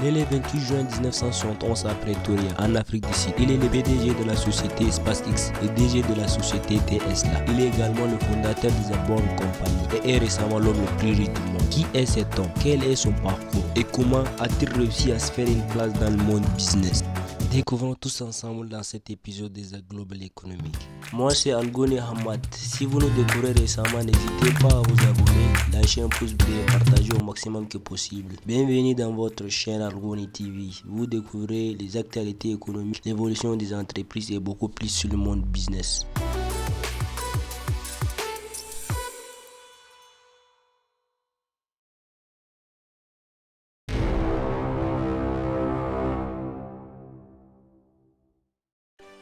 Né le 28 juin 1971 à Pretoria, en Afrique du Sud. Il est le PDG de la société SpaceX et DG de la société Tesla. Il est également le fondateur de The Boring Company et est récemment l'homme le plus riche du monde. Qui est cet homme? Quel est son parcours? Et comment a-t-il réussi à se faire une place dans le monde business? Découvrons tous ensemble dans cet épisode des Global Economic. Moi c'est Angoni Hamad. Si vous nous découvrez récemment, n'hésitez pas à vous abonner, lâcher un pouce bleu et partager au maximum que possible. Bienvenue dans votre chaîne Angoni TV. Vous découvrez les actualités économiques, l'évolution des entreprises et beaucoup plus sur le monde business.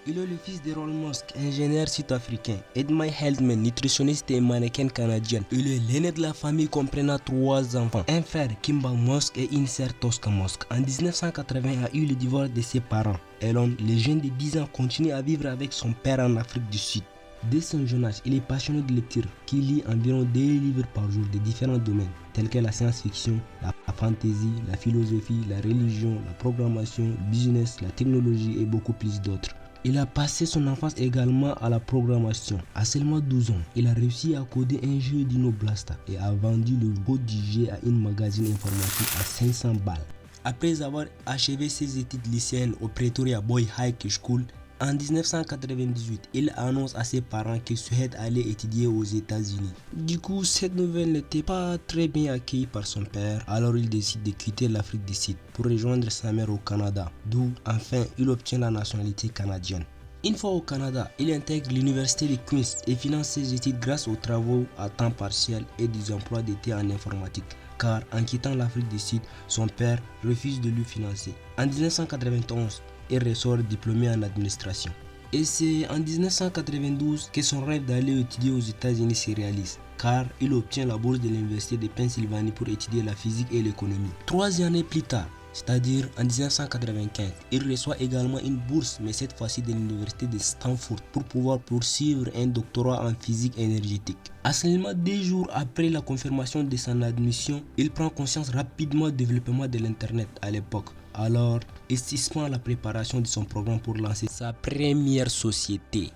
Il est le fils d'Elon Musk, ingénieur sud-africain, Edmund Heldman, nutritionniste et mannequin canadien. Il est l'aîné de la famille comprenant 3 enfants, un frère, Kimball Musk, et une sœur, Tosca Musk. En 1980, il a eu le divorce de ses parents. Elon, le jeune de 10 ans, continue à vivre avec son père en Afrique du Sud. Dès son jeune âge, il est passionné de lecture, qui lit environ 2 livres par jour de différents domaines, tels que la science-fiction, la fantasy, la philosophie, la religion, la programmation, le business, la technologie et beaucoup plus d'autres. Il a passé son enfance également à la programmation. À seulement 12 ans, il a réussi à coder un jeu Dino Blaster et a vendu le code du jeu à une magazine informatique à 500 balles. Après avoir achevé ses études lycéennes au Pretoria Boys High School, en 1998, il annonce à ses parents qu'il souhaite aller étudier aux États-Unis. Du coup, cette nouvelle n'était pas très bien accueillie par son père, alors il décide de quitter l'Afrique du Sud pour rejoindre sa mère au Canada, d'où enfin il obtient la nationalité canadienne. Une fois au Canada, il intègre l'université de Queen's et finance ses études grâce aux travaux à temps partiel et des emplois d'été en informatique. Car en quittant l'Afrique du Sud, son père refuse de lui financer. En 1991, il ressort diplômé en administration. Et c'est en 1992 que son rêve d'aller étudier aux États-Unis se réalise, car il obtient la bourse de l'université de Pennsylvanie pour étudier la physique et l'économie. 3 années plus tard, c'est-à-dire en 1995, il reçoit également une bourse, mais cette fois-ci de l'université de Stanford, pour pouvoir poursuivre un doctorat en physique énergétique. À seulement 2 jours après la confirmation de son admission, il prend conscience rapidement du développement de l'internet à l'époque. Alors, il suspend la préparation de son programme pour lancer sa première société.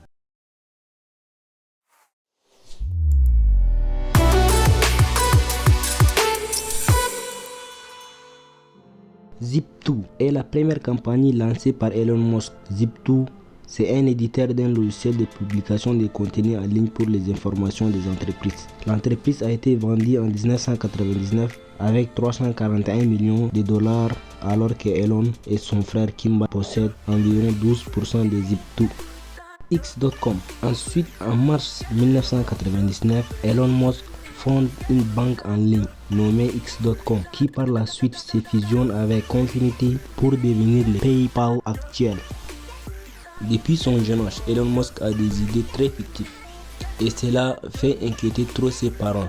Zip2 est la première compagnie lancée par Elon Musk. Zip2, c'est un éditeur d'un logiciel de publication de contenu en ligne pour les informations des entreprises. L'entreprise a été vendue en 1999 avec 341 millions de dollars, alors que Elon et son frère Kimball possèdent environ 12% de Zip2. X.com. Ensuite, en mars 1999, Elon Musk fonde une banque en ligne nommée X.com qui par la suite se fusionne avec Confinity pour devenir le PayPal actuel. Depuis son jeune âge, Elon Musk a des idées très fictives et cela fait inquiéter trop ses parents.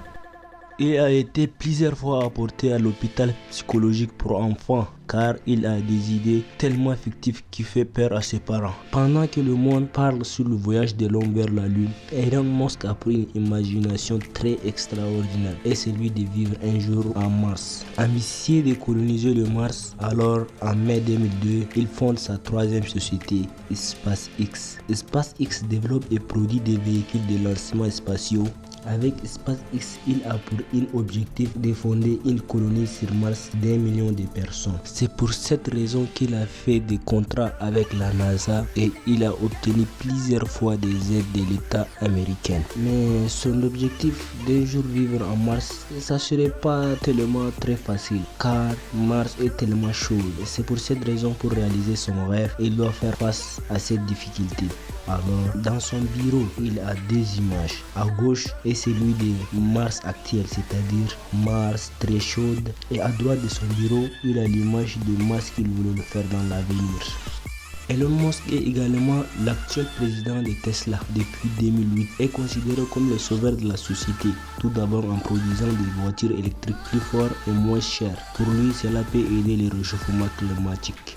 Il a été plusieurs fois apporté à l'hôpital psychologique pour enfants car il a des idées tellement fictives qui fait peur à ses parents. Pendant que le monde parle sur le voyage de l'homme vers la lune, Elon Musk a pris une imagination très extraordinaire et celui de vivre un jour en Mars. Ambitieux de coloniser le Mars, alors en mai 2002, il fonde sa 3e société, SpaceX. SpaceX développe et produit des véhicules de lancement spatiaux. Avec SpaceX, il a pour objectif de fonder une colonie sur Mars d'1 million de personnes. C'est pour cette raison qu'il a fait des contrats avec la NASA et il a obtenu plusieurs fois des aides de l'État américain. Mais son objectif d'un jour vivre en Mars, ça serait pas tellement très facile car Mars est tellement chaud. C'est pour cette raison, pour réaliser son rêve, il doit faire face à cette difficulté. Alors, dans son bureau, il a 2 images. À gauche est celui de Mars actuel, c'est-à-dire Mars très chaude. Et à droite de son bureau, il a l'image de Mars qu'il voulait le faire dans l'avenir. Elon Musk est également l'actuel président de Tesla depuis 2008 et considéré comme le sauveur de la société, tout d'abord en produisant des voitures électriques plus fortes et moins chères. Pour lui, cela peut aider le réchauffement climatique.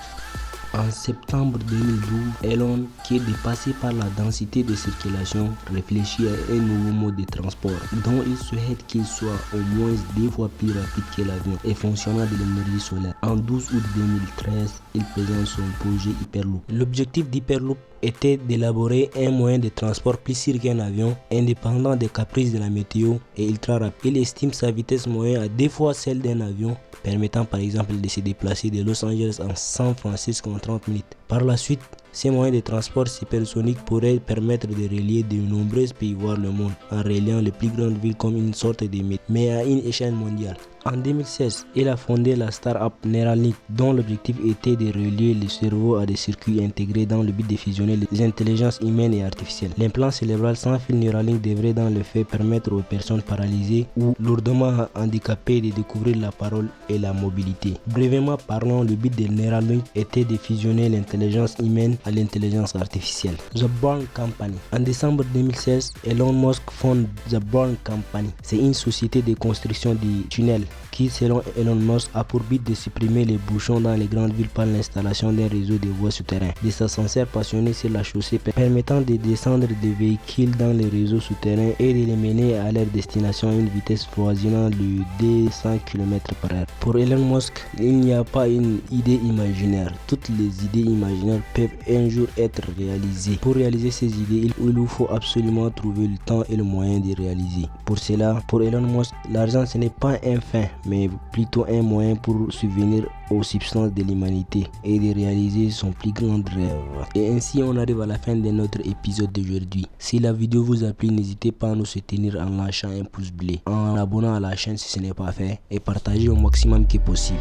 En septembre 2012, Elon, qui est dépassé par la densité de circulation, réfléchit à un nouveau mode de transport dont il souhaite qu'il soit au moins 2 fois plus rapide que l'avion et fonctionnant de l'énergie solaire. En 12 août 2013, il présente son projet Hyperloop. L'objectif d'Hyperloop était d'élaborer un moyen de transport plus sûr qu'un avion, indépendant des caprices de la météo et ultra rapide. Il estime sa vitesse moyenne à 2 fois celle d'un avion, permettant par exemple de se déplacer de Los Angeles en San Francisco en 30 minutes. Par la suite, ces moyens de transport supersoniques pourraient permettre de relier de nombreux pays voire le monde en reliant les plus grandes villes comme une sorte de mythe, mais à une échelle mondiale. En 2016, il a fondé la start-up Neuralink, dont l'objectif était de relier le cerveau à des circuits intégrés dans le but de fusionner les intelligences humaines et artificielles. L'implant cérébral sans fil Neuralink devrait dans le fait permettre aux personnes paralysées ou lourdement handicapées de découvrir la parole et la mobilité. Brièvement parlant, le but de Neuralink était de fusionner l'intelligence humaine à l'intelligence artificielle. The Bourne Company. En décembre 2016, Elon Musk fonde The Bourne Company. C'est une société de construction de tunnels qui, selon Elon Musk, a pour but de supprimer les bouchons dans les grandes villes par l'installation d'un réseau de voies souterraines, des ascenseurs passionnés sur la chaussée permettant de descendre des véhicules dans les réseaux souterrains et de les mener à leur destination à une vitesse voisinant le 200 km/h. Pour Elon Musk, il n'y a pas une idée imaginaire. Toutes les idées imaginaires peuvent un jour être réalisées. Pour réaliser ces idées, il vous faut absolument trouver le temps et le moyen de réaliser. Pour cela, pour Elon Musk, l'argent ce n'est pas un fin, mais plutôt un moyen pour subvenir aux substances de l'humanité et de réaliser son plus grand rêve. Et ainsi on arrive à la fin de notre épisode d'aujourd'hui. Si la vidéo vous a plu, n'hésitez pas à nous soutenir en lâchant un pouce bleu, en abonnant à la chaîne si ce n'est pas fait et partagez au maximum que possible.